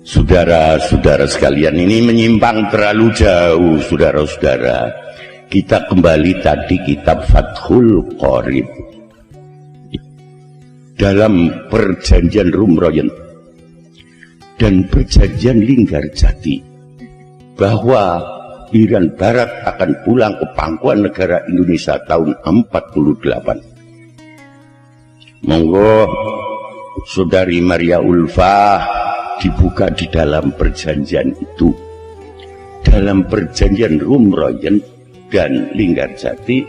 Saudara-saudara sekalian, ini menyimpang terlalu jauh, saudara-saudara. Kita kembali tadi kitab Fathul Qorib. Dalam perjanjian Rumroyen dan perjanjian Linggarjati bahwa Irian Barat akan pulang ke pangkuan negara Indonesia tahun 48. Monggo Saudari Maria Ulfa dibuka di dalam perjanjian itu. Dalam perjanjian Rumroyen dan Linggarjati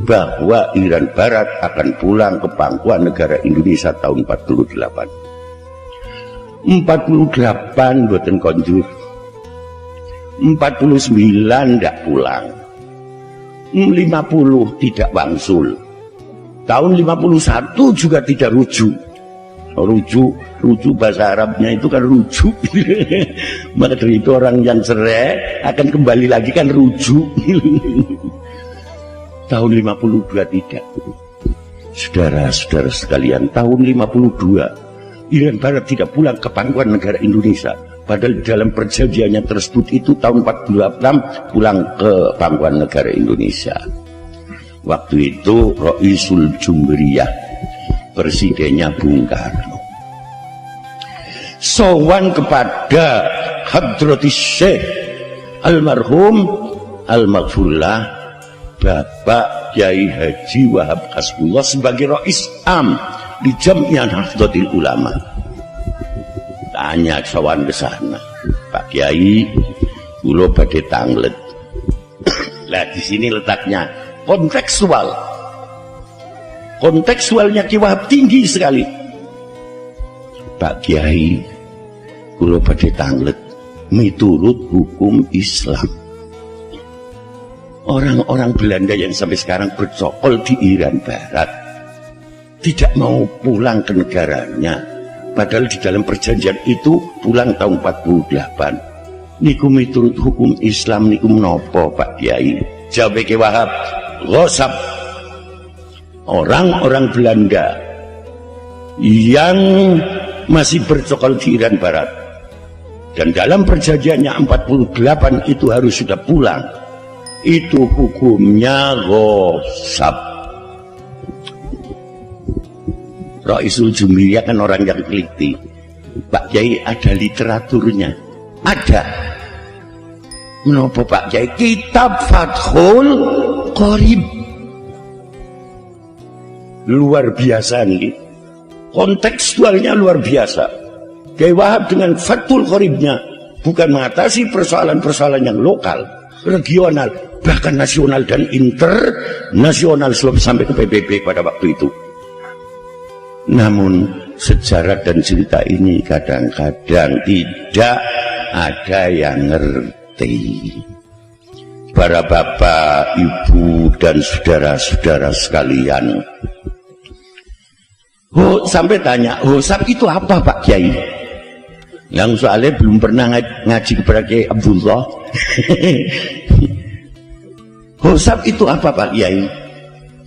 bahwa Irian Barat akan pulang ke pangkuan negara Indonesia tahun 48. 48 boten konjur, 49 tidak pulang, 50 tidak wangsul, tahun 51 juga tidak rujuk. Rujuk bahasa Arabnya itu kan rujuk. Maka dari itu orang yang cerai akan kembali lagi kan rujuk. Tahun 52 tidak. Saudara-saudara sekalian, tahun 52 Irian Barat tidak pulang ke pangkuan negara Indonesia. Padahal dalam perjanjiannya tersebut itu tahun 46 pulang ke pangkuan negara Indonesia. Waktu itu Raisul Jumhuriyah, presidennya Bung Karno, sowan kepada Hadratis Syekh almarhum al-maghfurlah Bapak Kyai Haji Wahab Hasbullah sebagai Rais Am di Jamiah Nahdlatul Ulama. Tanya sowan ke sana, Pak Kyai, kula badhe tanglet. Lah di sini letaknya kontekstual. Kontekstualnya Ki Wahab tinggi sekali. Pak Kyai, kula badhe tanglet miturut hukum Islam. Orang-orang Belanda yang sampai sekarang bercokol di Irian Barat tidak mau pulang ke negaranya, padahal di dalam perjanjian itu pulang tahun 48. Niku miturut hukum Islam niku menapa Pak Kyai? Jawab Ki Wahab, ghasab. Orang-orang Belanda yang masih bercokol di Irian Barat dan dalam perjanjiannya 48 itu harus sudah pulang, itu hukumnya ghasab. Raisul Jumhuriyah kan orang yang teliti. Pak Kyai, ada literaturnya? Ada. Menapa Pak Kyai? Kitab Fathul Qorib. Luar biasa nih, kontekstualnya luar biasa. Kyai Wahab dengan Fathul Qoribnya bukan mengatasi persoalan-persoalan yang lokal, regional, bahkan nasional dan internasional sampai ke PBB pada waktu itu. Namun sejarah dan cerita ini kadang-kadang tidak ada yang ngerti. Para bapak, ibu, dan saudara-saudara sekalian, sampai tanya, ghasab itu apa Pak Kyai? Yang soalnya belum pernah ngaji kepada Kyai Abdullah. Ghasab itu apa Pak Kyai?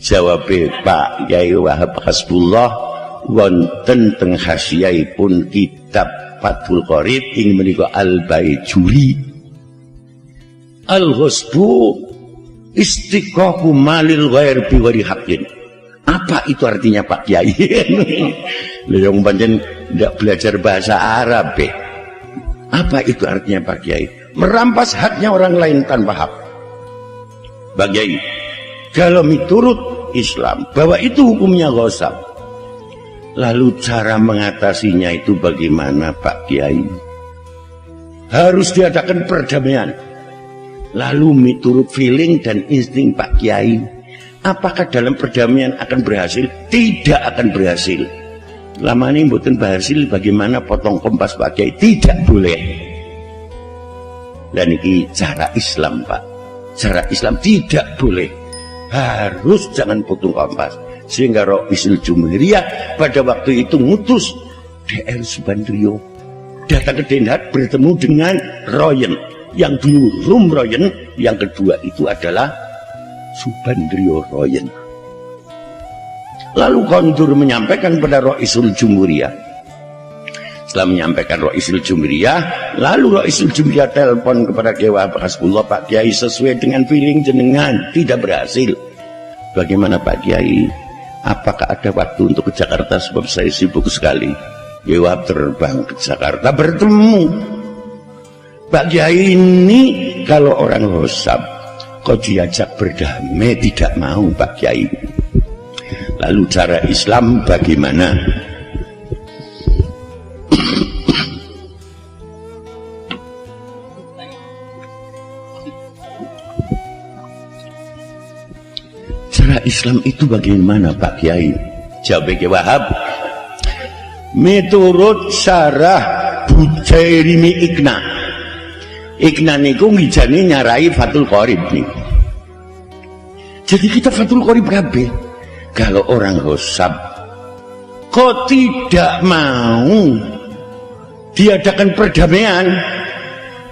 Jawab Pak Kyai Wahab Hasbullah, wonten teng hasyiahipun kitab Fathul Qorib ing menika Al-Baijuri. Al-ghasbu istiqaqu malil ghair bi ghairi haqqin. Apa itu artinya Pak Kyai? Yang pancen tidak belajar bahasa Arab. Apa itu artinya Pak Kyai? Merampas haknya orang lain tanpa hak. Pak Kyai, kalau menurut Islam bahwa itu hukumnya ghasab, lalu cara mengatasinya itu bagaimana Pak Kyai? Harus diadakan perdamaian. Lalu menurut feeling dan insting Pak Kyai, apakah dalam perdamaian akan berhasil? Tidak akan berhasil. Lama ini mboten berhasil, bagaimana potong kompas Pak Kyai? Tidak boleh. Dan ini cara Islam Pak. Cara Islam tidak boleh. Harus jangan potong kompas. Sehingga Raisul Jumhuriyah pada waktu itu ngutus DR Subandrio datang ke Den Haag bertemu dengan Royen. Yang dulu Rumroyen, yang kedua itu adalah Subandrio Royen. Lalu kondur menyampaikan pada Raisul Jumhuriyah, Setelah menyampaikan Roisul Jumriyah, lalu Roisul Jumriyah telepon kepada Kiai Wahab Hasbullah, Pak Kiai sesuai dengan feeling jenengan tidak berhasil. Bagaimana Pak Kiai? Apakah ada waktu untuk ke Jakarta sebab saya sibuk sekali? Kiai Wahab terbang ke Jakarta bertemu. Pak Kiai ini kalau orang Hosab kok diajak berdamai tidak mau Pak Kiai. Lalu cara Islam bagaimana? Cara Islam itu bagaimana Pak Kiai? Jawab Kiai Wahab, menurut syarah Bujairimi Ikna. Ikna niku ngijani nyarai Fathul Qorib niku. Jadi kita Fathul Qorib kabeh. Kalau orang Hosab kok tidak mau diadakan perdamaian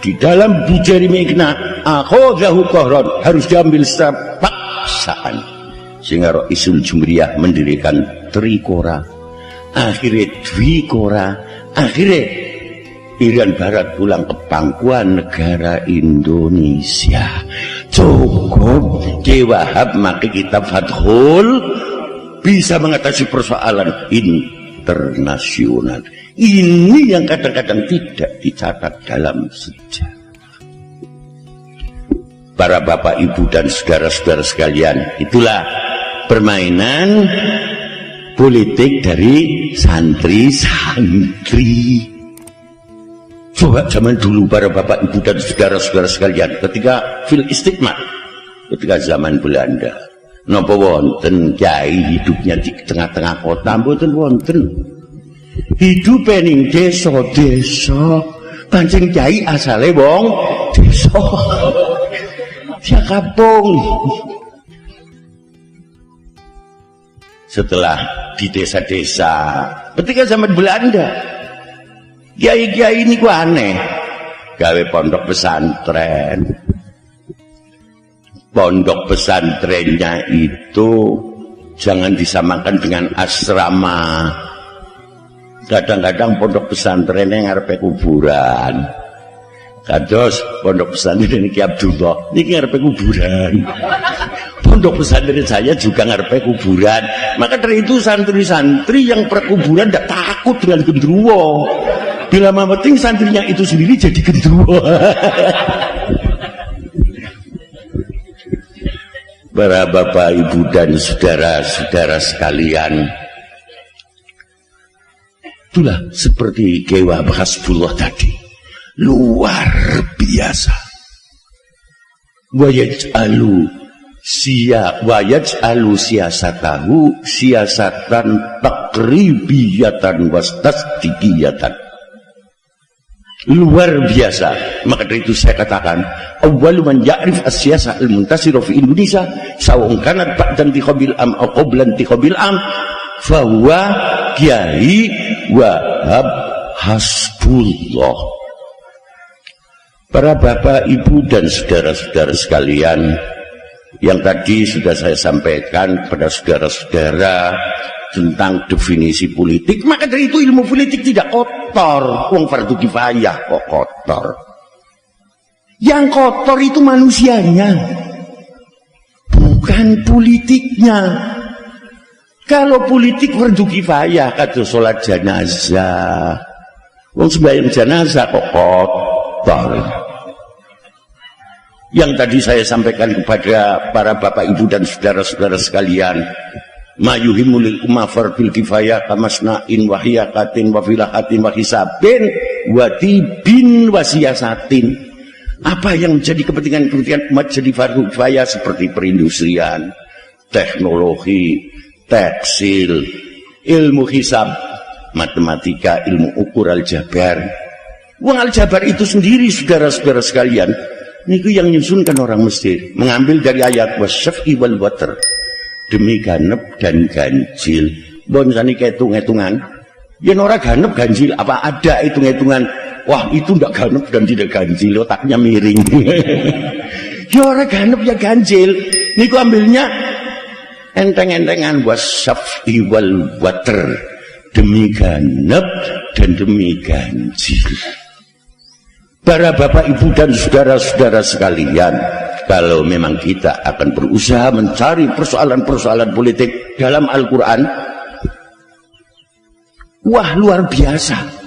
di dalam Bujairimi Ikna, akhodahu qahran, harus diambil secara paksaan. Sehingga Roisul Jumriyah mendirikan Trikora, akhirnya Dwikora, akhirnya Irian Barat pulang ke pangkuan negara Indonesia. Cukup Kiai Wahab maka kitab Fathul bisa mengatasi persoalan internasional. Ini yang kadang-kadang tidak dicatat dalam sejarah. Para bapak ibu dan saudara-saudara sekalian, itulah permainan politik dari santri-santri. Coba zaman dulu para bapak ibu dan saudara-saudara sekalian, ketika fil istiqmat, ketika zaman Belanda, napa wonten kiai hidupnya di tengah-tengah kota, mboten wonten. Hidup ning desa-desa, pancen kiai asale wong desa. Dia kampung. Setelah di desa-desa, ketika zaman Belanda, kiai-kiai ini ku aneh, gawe pondok pesantren. Pondok pesantrennya itu jangan disamakan dengan asrama. Kadang-kadang pondok pesantrennya ngarepe kuburan. Kados pondok pesantren Ki Abdullah niki ngarepe kuburan. Pondok pesantren saya juga ngarepe kuburan. Maka dari itu santri-santri yang perkuburan tidak takut dengan gendruwo. Bila penting santrinya itu sendiri jadi gendruwo. Para bapak, ibu dan saudara-saudara sekalian, itulah seperti Kiai Wahab Hasbullah tadi, luar biasa. Wayaj'alu siyasatahu siyasatan takribiyatan wastasdikiyatan. Luar biasa. Maka dari itu saya katakan, awwalu man ya'rif as-siyasah al-muntasira fi Indonesia sawa'un kanat ba'dan tiqabil am aw qablan tiqabil am fa huwa Kiai Wahab Hasbullah. Para bapak, ibu dan saudara-saudara sekalian, yang tadi sudah saya sampaikan kepada saudara-saudara tentang definisi politik, maka dari itu ilmu politik tidak kotor. Wong fardu kifayah kok kotor. Yang kotor itu manusianya, bukan politiknya. Kalau politik fardu kifayah, kata sholat jenazah, wong sembahyang jenazah kok kotor. Yang tadi saya sampaikan kepada para bapak ibu dan saudara-saudara sekalian, mayuhimulil umafar fil kifayah kamasna'in wahiyakatin wafilahatin wahisabin watibin wasiyasatin. Apa yang menjadi kepentingan umat jadi fardu kifayah seperti perindustrian, teknologi, tekstil, ilmu hisab, matematika, ilmu ukur aljabar. Wong aljabar itu sendiri saudara-saudara sekalian, niku yang nyusunkan orang Mesir, mengambil dari ayat wasyaf'i wal water, demi ganep dan ganjil. Bon sani kehitung-hitungan, ya ora ganep ganjil, apa ada hitung-hitungan? Wah itu ndak ganep dan tidak ganjil, otaknya miring. Ya ora ganep ya ganjil. Niku ambilnya enteng-entengan wasyaf'i wal water, demi ganep dan demi ganjil. Para bapak ibu dan saudara-saudara sekalian, kalau memang kita akan berusaha mencari persoalan-persoalan politik dalam Al-Quran, wah luar biasa.